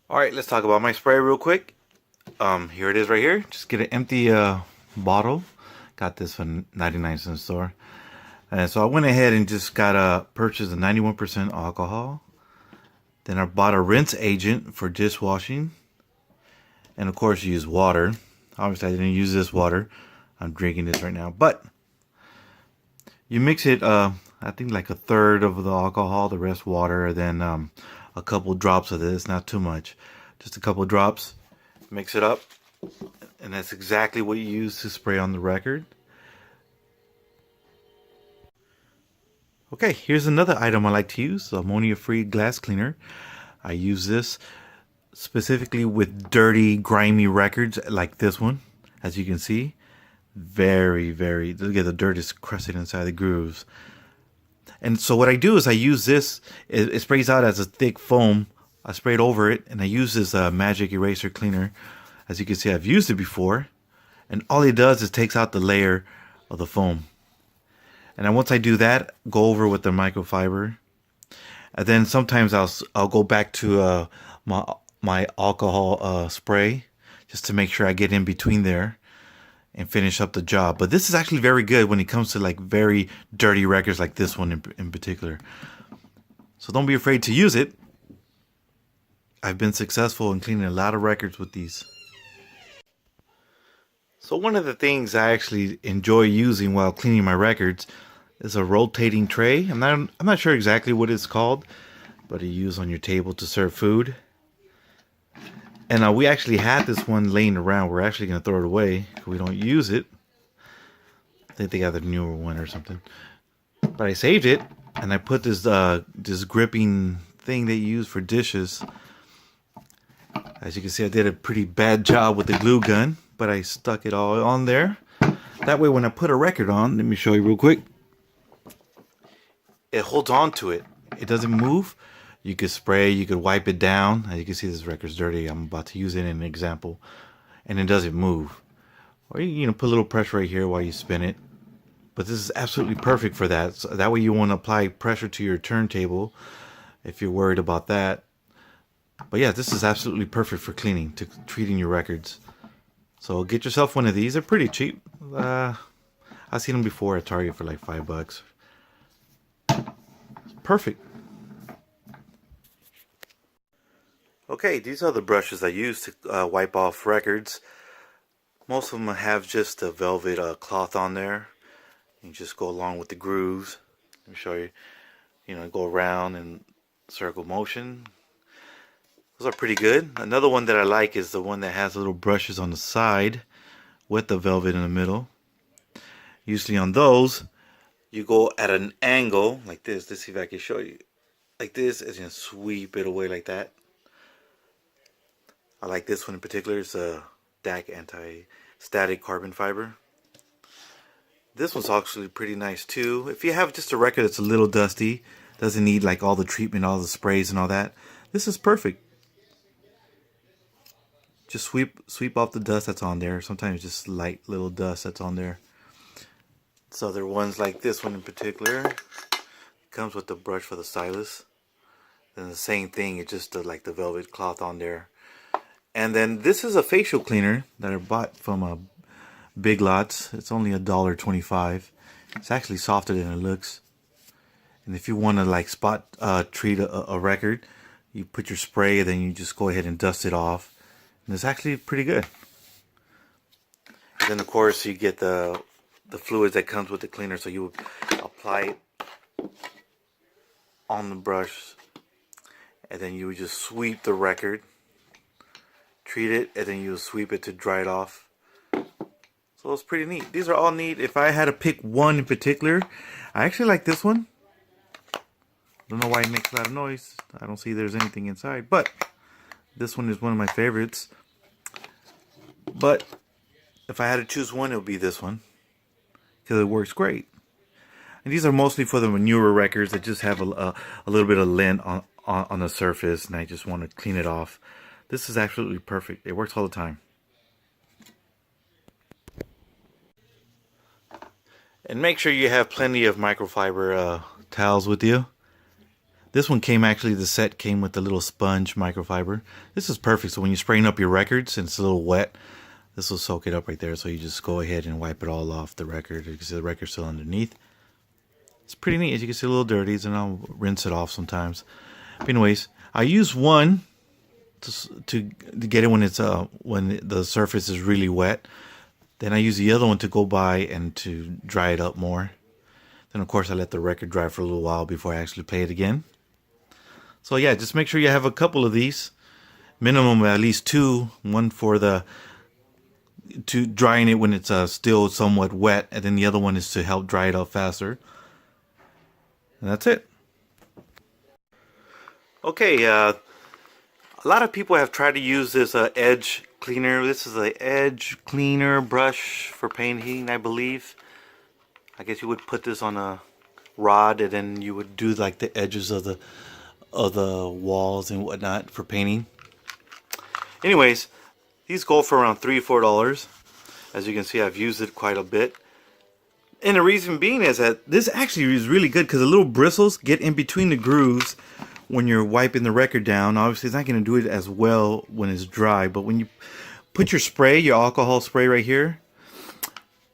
Alright, let's talk about my spray real quick. Here it is right here. Just get an empty bottle. Got this from 99-cent store. And so I went ahead and just got purchased a 91% alcohol. Then I bought a rinse agent for dishwashing. And of course use water. Obviously I didn't use this water. I'm drinking this right now. But you mix it, I think like a third of the alcohol, the rest water, then a couple drops of this, not too much. Just a couple drops. Mix it up. And that's exactly what you use to spray on the record. Okay, here's another item I like to use, ammonia-free glass cleaner. I use this specifically with dirty, grimy records like this one, as you can see. Very, look at the dirt is crusted inside the grooves. And so what I do is I use this, it sprays out as a thick foam. I sprayed over it, and I use this magic eraser cleaner. As you can see, I've used it before. And all it does is takes out the layer of the foam. And then once I do that, go over with the microfiber. And then sometimes I'll go back to my alcohol spray just to make sure I get in between there and finish up the job. But this is actually very good when it comes to like very dirty records like this one in particular. So don't be afraid to use it. I've been successful in cleaning a lot of records with these. So one of the things I actually enjoy using while cleaning my records is a rotating tray. I'm not sure exactly what it's called, but you use on your table to serve food. And we actually had this one laying around. We're actually going to throw it away. We don't use it. I think they got the newer one or something. But I saved it, and I put this gripping thing they use for dishes. As you can see, I did a pretty bad job with the glue gun, but I stuck it all on there. That way when I put a record on, let me show you real quick. It holds on to it. It doesn't move. You could spray, you could wipe it down. As you can see, this record's dirty. I'm about to use it in an example. And it doesn't move. Or you put a little pressure right here while you spin it. But this is absolutely perfect for that. So that way you want to apply pressure to your turntable if you're worried about that. But yeah, this is absolutely perfect for cleaning, treating your records. So get yourself one of these. They're pretty cheap. I've seen them before at Target for like $5. Perfect. Okay, these are the brushes I use to wipe off records. Most of them have just a velvet cloth on there. You just go along with the grooves. Let me show you. Go around in circle motion. Those are pretty good. Another one that I like is the one that has little brushes on the side with the velvet in the middle. Usually on those, you go at an angle like this. Let's see if I can show you. Like this, and you sweep it away like that. I like this one in particular. It's a DAC anti-static carbon fiber. This one's actually pretty nice too. If you have just a record that's a little dusty, doesn't need like all the treatment, all the sprays and all that, this is perfect. Just sweep off the dust that's on there. Sometimes just light little dust that's on there. So there are ones like this one in particular. It comes with the brush for the stylus. Then the same thing, it's just like the velvet cloth on there. And then this is a facial cleaner that I bought from Big Lots. It's only $1.25. It's actually softer than it looks. And if you want to like spot treat a record, you put your spray, then you just go ahead and dust it off. And it's actually pretty good. And then of course you get the fluids that comes with the cleaner, so you would apply it on the brush, and then you would just sweep the record, treat it, and then you would sweep it to dry it off. So it's pretty neat. These are all neat. If I had to pick one in particular, I actually like this one. Don't know why it makes a lot of noise. I don't see there's anything inside, but this one is one of my favorites. But if I had to choose one, it would be this one, because it works great. And these are mostly for the newer records that just have a little bit of lint on the surface, and I just want to clean it off. This is absolutely perfect. It works all the time. And make sure you have plenty of microfiber towels with you. This one came actually, the set came with the little sponge microfiber. This is perfect. So when you're spraying up your records and it's a little wet, this will soak it up right there. So you just go ahead and wipe it all off the record. You can see the record's still underneath. It's pretty neat. As you can see, a little dirty, and I'll rinse it off sometimes. But anyways, I use one to get it when it's when the surface is really wet. Then I use the other one to go by and to dry it up more. Then of course I let the record dry for a little while before I actually play it again. So yeah, just make sure you have a couple of these, minimum at least two. One for to drying it when it's still somewhat wet, and then the other one is to help dry it up faster. And that's it. Okay, a lot of people have tried to use this edge cleaner. This is an edge cleaner brush for painting, I believe. I guess you would put this on a rod, and then you would do like the edges of the walls and whatnot for painting. Anyways, these go for around $3 or $4. As you can see, I've used it quite a bit. And the reason being is that this actually is really good because the little bristles get in between the grooves when you're wiping the record down. Obviously, it's not going to do it as well when it's dry, but when you put your spray, your alcohol spray right here,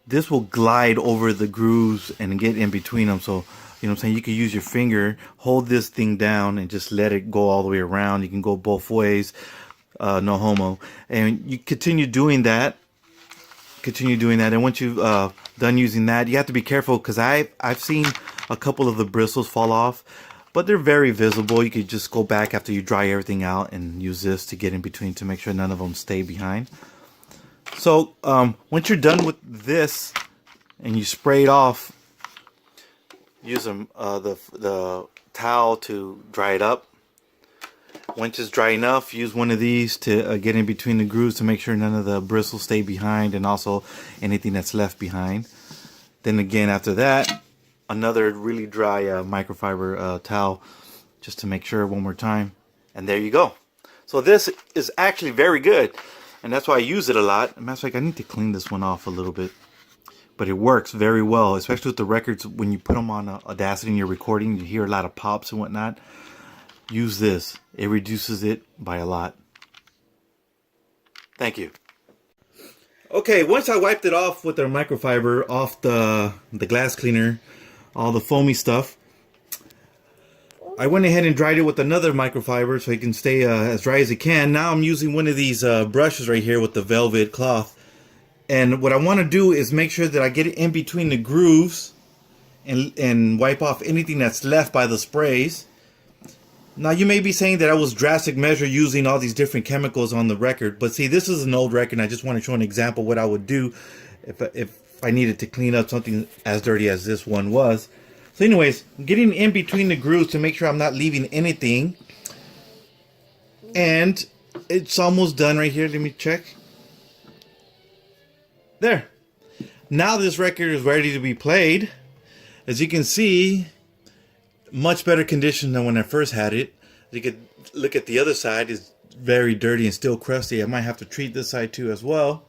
this will glide over the grooves and get in between them. So, you know what I'm saying, you can use your finger, hold this thing down, and just let it go all the way around. You can go both ways, no homo. And you continue doing that. And once you've done using that, you have to be careful because I've seen a couple of the bristles fall off, but they're very visible. You could just go back after you dry everything out and use this to get in between to make sure none of them stay behind. So once you're done with this and you spray it off, use the towel to dry it up. Once it's dry enough, use one of these to get in between the grooves to make sure none of the bristles stay behind, and also anything that's left behind. Then again, after that, another really dry microfiber towel just to make sure one more time. And there you go. So this is actually very good, and that's why I use it a lot. Matter of fact, I need to clean this one off a little bit. But it works very well, especially with the records. When you put them on Audacity and you're recording, you hear a lot of pops and whatnot. Use this. It reduces it by a lot. Thank you. Okay, once I wiped it off with the microfiber off the glass cleaner, all the foamy stuff, I went ahead and dried it with another microfiber so it can stay as dry as it can. Now I'm using one of these brushes right here with the velvet cloth. And what I want to do is make sure that I get it in between the grooves and wipe off anything that's left by the sprays. Now you may be saying that I was drastic measure using all these different chemicals on the record, but see, this is an old record and I just want to show an example of what I would do if I needed to clean up something as dirty as this one was. So anyways, I'm getting in between the grooves to make sure I'm not leaving anything. And it's almost done right here. Let me check. There. Now this record is ready to be played. As you can see, much better condition than when I first had it. You could look at the other side, it's very dirty and still crusty. I might have to treat this side too as well.